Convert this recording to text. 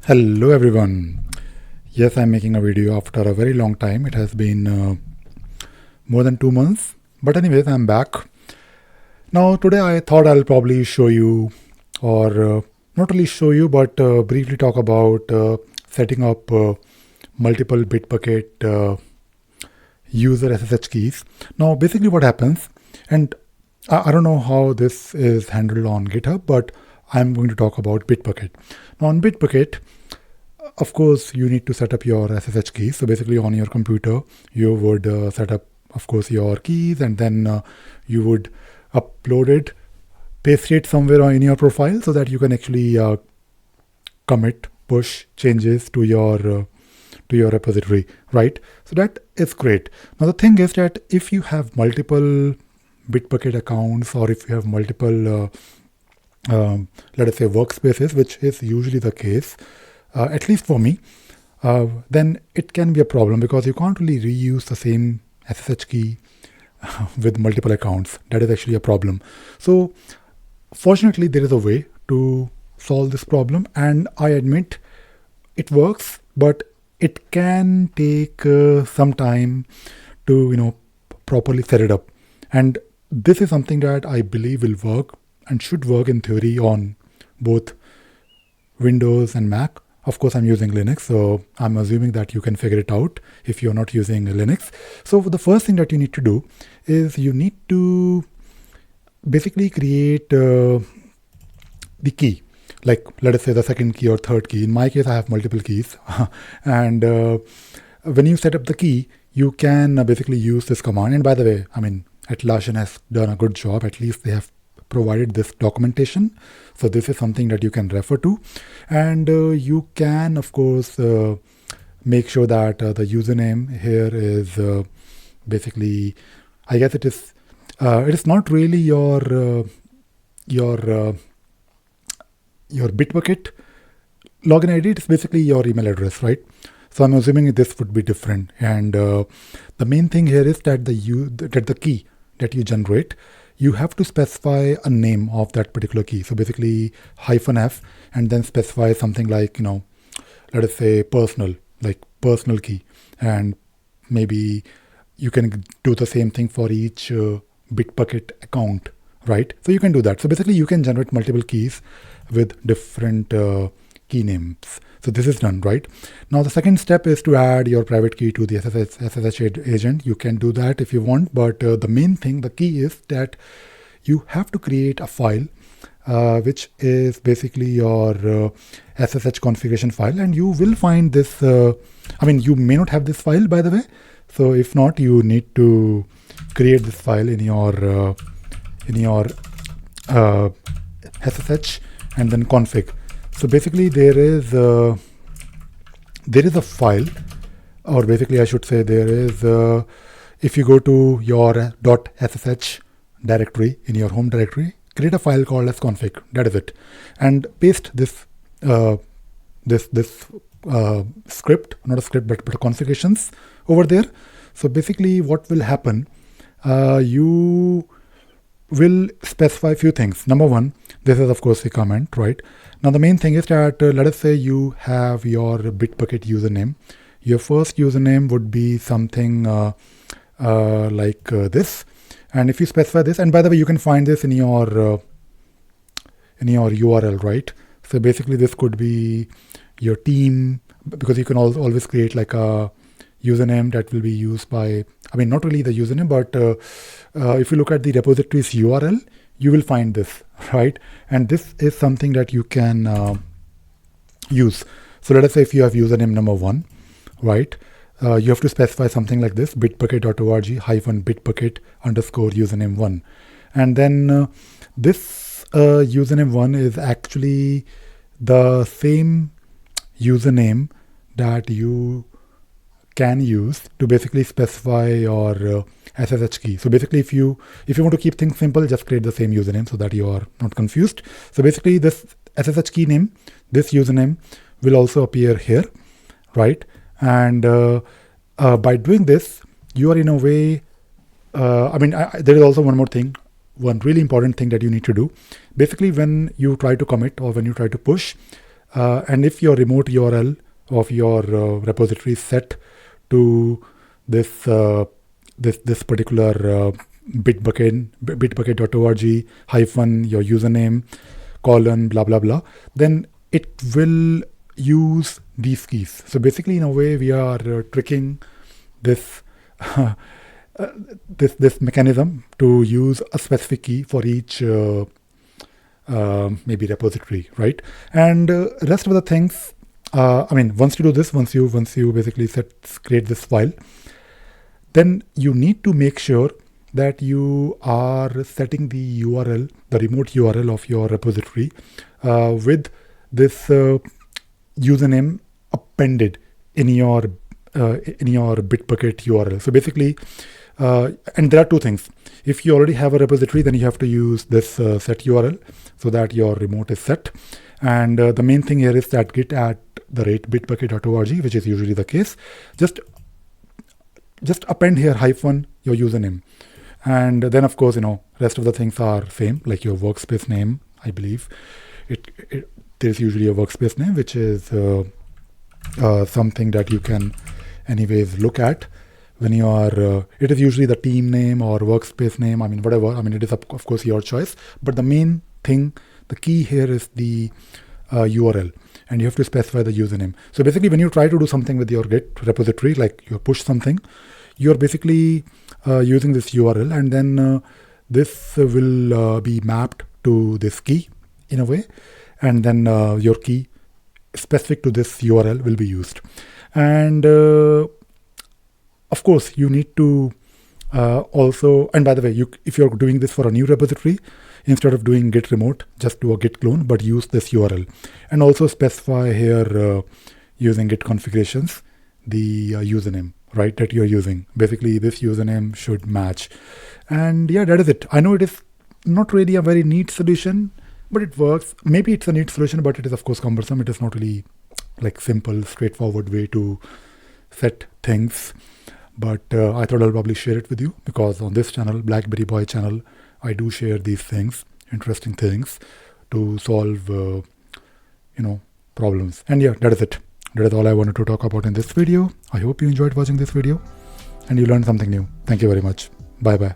Hello everyone. Yes, I'm making a video after a very long time. It has been more than 2 months. But anyways, I'm back. Now today I thought I'll probably show you, or not really show you, but briefly talk about setting up multiple Bitbucket user SSH keys. Now basically what happens, and I don't know how this is handled on GitHub, but I'm going to talk about Bitbucket. Now on Bitbucket, of course, you need to set up your SSH keys. So basically on your computer, you would set up, of course, your keys, and then you would upload it, paste it somewhere in your profile so that you can actually commit, push changes to your repository, right? So that is great. Now the thing is that if you have multiple Bitbucket accounts, or if you have multiple, let us say, workspaces, which is usually the case, at least for me, then it can be a problem because you can't really reuse the same SSH key with multiple accounts. That is actually a problem. So fortunately, there is a way to solve this problem, and I admit it works, but it can take some time to properly set it up. And this is something that I believe will work and should work in theory on both Windows and Mac. Of course, I'm using Linux, so I'm assuming that you can figure it out if you're not using Linux. So the first thing that you need to do is you need to basically create the key. Like, let us say the second key or third key. In my case, I have multiple keys. And when you set up the key, you can basically use this command. And by the way, Atlassian has done a good job. At least they have provided this documentation. So this is something that you can refer to. And you can, of course, make sure that the username here is basically, I guess it is not really your Bitbucket login ID. It's basically your email address, right? So I'm assuming this would be different. And the main thing here is that the key that you generate, you have to specify a name of that particular key. So basically -F, and then specify something like, let us say personal key. And maybe you can do the same thing for each Bitbucket account, right? So you can do that. So basically you can generate multiple keys with different key names. So this is done, right? Now the second step is to add your private key to the SSH agent. You can do that if you want, but the main thing, the key is that you have to create a file, which is basically your SSH configuration file, and you will find this. You may not have this file, by the way. So if not, you need to create this file in your SSH and then config. So basically there is a file, or basically I should say there is, if you go to your .ssh directory in your home directory, create a file called as config. That is it. And paste this script, not a script, but configurations over there. So basically what will happen, you will specify a few things. Number one, this is of course a comment, right? Now the main thing is that let us say you have your Bitbucket username. Your first username would be something like this. And if you specify this, and by the way, you can find this in your URL, right? So basically this could be your team, because you can always create like a username that will be used by, not really the username, but if you look at the repository's URL, you will find this, right? And this is something that you can use. So let us say if you have username number 1, right? You have to specify something like this: bitbucket.org-bitbucket _username 1. And then this username 1 is actually the same username that you can use to basically specify your SSH key. So basically if you want to keep things simple, just create the same username so that you are not confused. So basically this SSH key name, this username will also appear here, right? And by doing this, you are in a way, there is also one more thing, one really important thing that you need to do. Basically when you try to commit or when you try to push, And if your remote URL of your repository is set to this this particular bitbucket.org hyphen your username colon blah blah blah, then it will use these keys. So basically, in a way, we are tricking this this mechanism to use a specific key for each maybe repository, right? And rest of the things, I mean, once you do this, once you basically create this file, then you need to make sure that you are setting the URL, the remote URL of your repository with this username appended in your Bitbucket URL. So basically, and there are two things. If you already have a repository, then you have to use this set URL so that your remote is set. And the main thing here is that git at the rate bitbucket.org, which is usually the case. Just append here hyphen your username. And then, of course, rest of the things are same, like your workspace name. I believe there's usually a workspace name, which is something that you can anyways look at when you are, it is usually the team name or workspace name. I mean, whatever. I mean, it is of course your choice. But the main thing, the key here is the URL, and you have to specify the username. So basically, when you try to do something with your Git repository, like you push something, you're basically using this URL, and then this will be mapped to this key in a way, and then your key specific to this URL will be used. And of course, you need to also, and by the way, if you're doing this for a new repository, instead of doing git remote, just do a git clone, but use this URL. And also specify here using git configurations, the username, right, that you're using. Basically, this username should match. And yeah, that is it. I know it is not really a very neat solution, but it works. Maybe it's a neat solution, but it is of course cumbersome. It is not really like simple, straightforward way to set things. But I thought I'll probably share it with you, because on this channel, BlackBerry Boy channel, I do share these things, interesting things to solve, problems. And yeah, that is it. That is all I wanted to talk about in this video. I hope you enjoyed watching this video and you learned something new. Thank you very much. Bye bye.